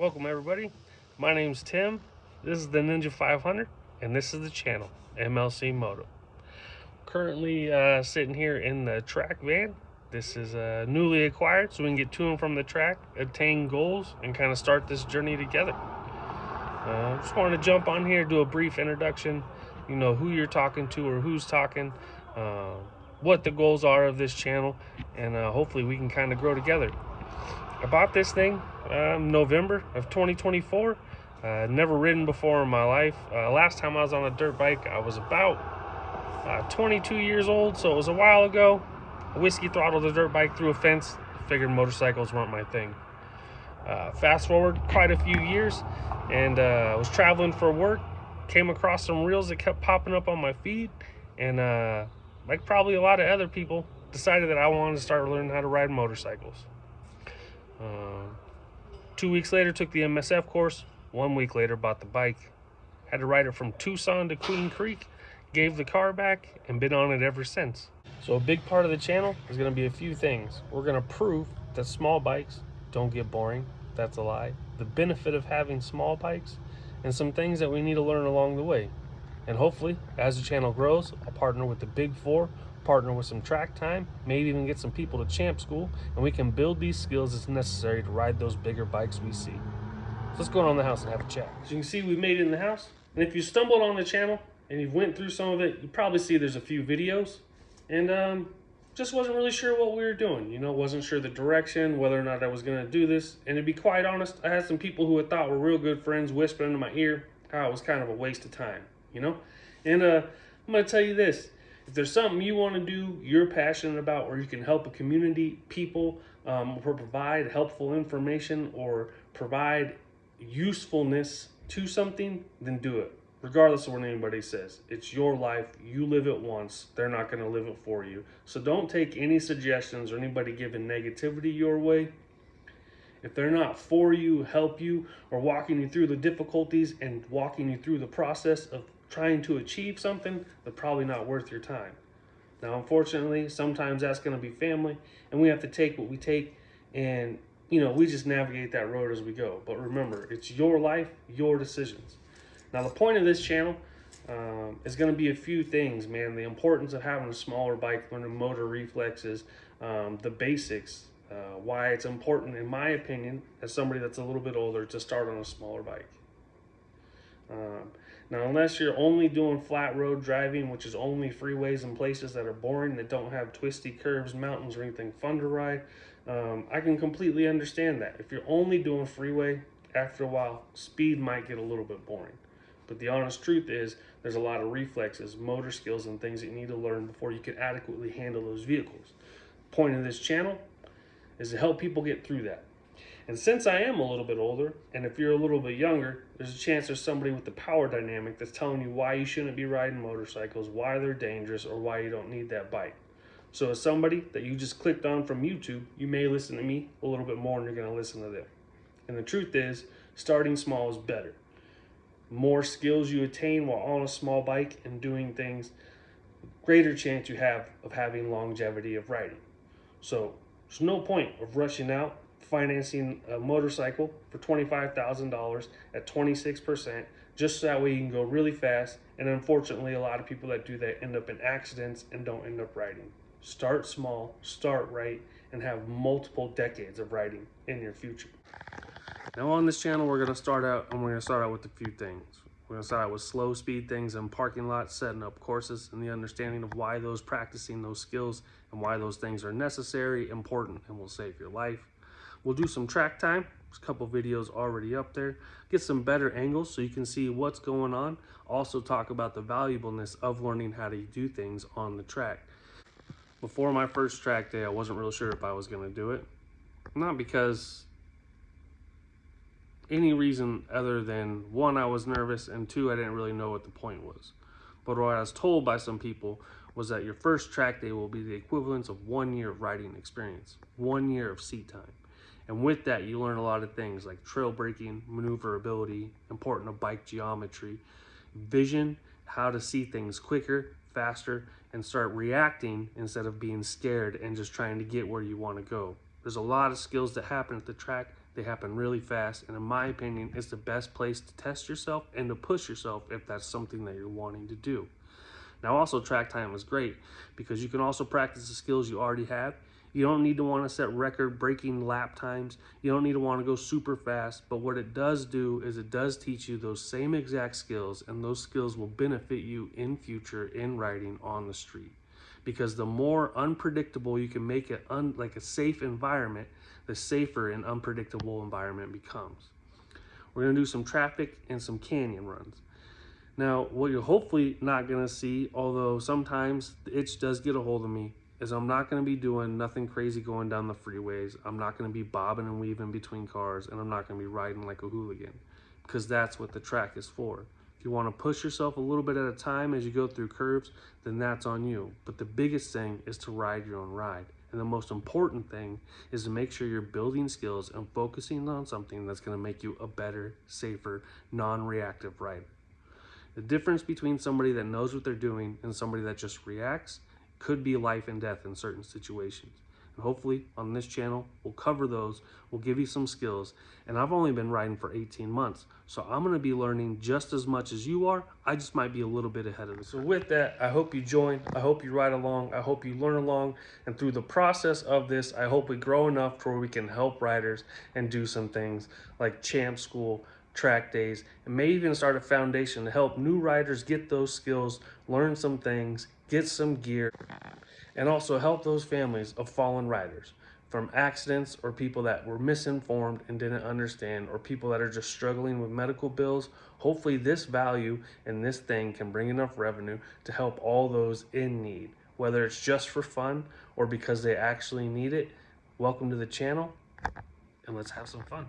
Welcome everybody. My name's Tim. This is the Ninja 500 and this is the channel MLC Moto. Currently sitting here in the track van. This is newly acquired so we can get to and from the track, attain goals, and kind of start this journey together. Just wanted to jump on here, do a brief introduction, you know, who you're talking to or who's talking, what the goals are of this channel, and hopefully we can kind of grow together. I bought this thing November of 2024. Never ridden before in my life. Last time I was on a dirt bike, I was about 22 years old, so it was a while ago. I whiskey throttled a dirt bike through a fence. Figured motorcycles weren't my thing. Fast forward quite a few years, and I was traveling for work. Came across some reels that kept popping up on my feed, and like probably a lot of other people, decided that I wanted to start learning how to ride motorcycles. 2 weeks later, took the MSF course. 1 week later, bought the bike. Had to ride it from Tucson to Queen Creek. Gave the car back and been on it ever since. So a big part of the channel is going to be a few things. We're going to prove that small bikes don't get boring. That's a lie. The benefit of having small bikes and some things that we need to learn along the way. And hopefully, as the channel grows, I'll partner with the Big Four, partner with some track time, maybe even get some people to champ school, and we can build these skills that's necessary to ride those bigger bikes we see. So let's go around the house and have a chat. As you can see, we've made it in the house. And if you stumbled on the channel and you've went through some of it, you probably see there's a few videos. And just wasn't really sure what we were doing. You know, wasn't sure the direction, whether or not I was going to do this. And to be quite honest, I had some people who I thought were real good friends whispering into my ear how it was kind of a waste of time, you know? And I'm going to tell you this. If there's something you want to do, you're passionate about, or you can help a community, people, or provide helpful information or provide usefulness to something, then do it. Regardless of what anybody says. It's your life. You live it once. They're not going to live it for you. So don't take any suggestions or anybody giving negativity your way. If they're not for you, help you, or walking you through the difficulties and walking you through the process of trying to achieve something, they're probably not worth your time. Now, unfortunately, sometimes that's going to be family, and we have to take what we take, and, you know, we just navigate that road as we go. But remember, it's your life, your decisions. Now, the point of this channel is going to be a few things, man. The importance of having a smaller bike, learning motor reflexes, the basics, why it's important, in my opinion, as somebody that's a little bit older, to start on a smaller bike. Now, unless you're only doing flat road driving, which is only freeways and places that are boring, that don't have twisty curves, mountains, or anything fun to ride, I can completely understand that. If you're only doing freeway, after a while, speed might get a little bit boring. But the honest truth is, there's a lot of reflexes, motor skills, and things that you need to learn before you can adequately handle those vehicles. The point of this channel is to help people get through that. And since I am a little bit older, and if you're a little bit younger, there's a chance there's somebody with the power dynamic that's telling you why you shouldn't be riding motorcycles, why they're dangerous, or why you don't need that bike. So as somebody that you just clicked on from YouTube, you may listen to me a little bit more than you're going to listen to them. And the truth is, starting small is better. More skills you attain while on a small bike and doing things, greater chance you have of having longevity of riding. So there's no point of rushing out, financing a motorcycle for $25,000 at 26%, just so that way you can go really fast. And unfortunately, a lot of people that do that end up in accidents and don't end up riding. Start small, start right, and have multiple decades of riding in your future. Now on this channel, we're going to start out with a few things. We're going to start out with slow speed things in parking lots, setting up courses, and the understanding of why practicing those skills and why those things are necessary, important, and will save your life. We'll do some track time. There's a couple videos already up there. Get some better angles so you can see what's going on. Also talk about the valuableness of learning how to do things on the track. Before my first track day, I wasn't real sure if I was going to do it. Not because any reason other than, one, I was nervous, and two, I didn't really know what the point was. But what I was told by some people was that your first track day will be the equivalent of 1 year of riding experience, 1 year of seat time. And with that, you learn a lot of things like trail braking, maneuverability, important of bike geometry, vision, how to see things quicker, faster, and start reacting instead of being scared and just trying to get where you want to go. There's a lot of skills that happen at the track They happen really fast, and in my opinion, it's the best place to test yourself and to push yourself if that's something that you're wanting to do. Now also, track time is great because you can also practice the skills you already have. You don't need to want to set record-breaking lap times. You don't need to want to go super fast, but what it does do is it does teach you those same exact skills, and those skills will benefit you in future in riding on the street. Because the more unpredictable you can make it like a safe environment, the safer an unpredictable environment becomes. We're going to do some traffic and some canyon runs. Now, what you're hopefully not going to see, although sometimes the itch does get a hold of me, is I'm not going to be doing nothing crazy going down the freeways. I'm not going to be bobbing and weaving between cars, and I'm not going to be riding like a hooligan, because that's what the track is for. If you want to push yourself a little bit at a time as you go through curves, then that's on you. But the biggest thing is to ride your own ride. And the most important thing is to make sure you're building skills and focusing on something that's going to make you a better, safer, non-reactive rider. The difference between somebody that knows what they're doing and somebody that just reacts could be life and death in certain situations. And hopefully on this channel, we'll cover those, we'll give you some skills. And I've only been riding for 18 months, so I'm gonna be learning just as much as you are. I just might be a little bit ahead of you. So with that, I hope you join, I hope you ride along, I hope you learn along, and through the process of this, I hope we grow enough to where we can help riders and do some things like champ school, track days, and may even start a foundation to help new riders get those skills, learn some things, get some gear, and also help those families of fallen riders from accidents or people that were misinformed and didn't understand, or people that are just struggling with medical bills. Hopefully this value and this thing can bring enough revenue to help all those in need, whether it's just for fun or because they actually need it. Welcome to the channel, and let's have some fun.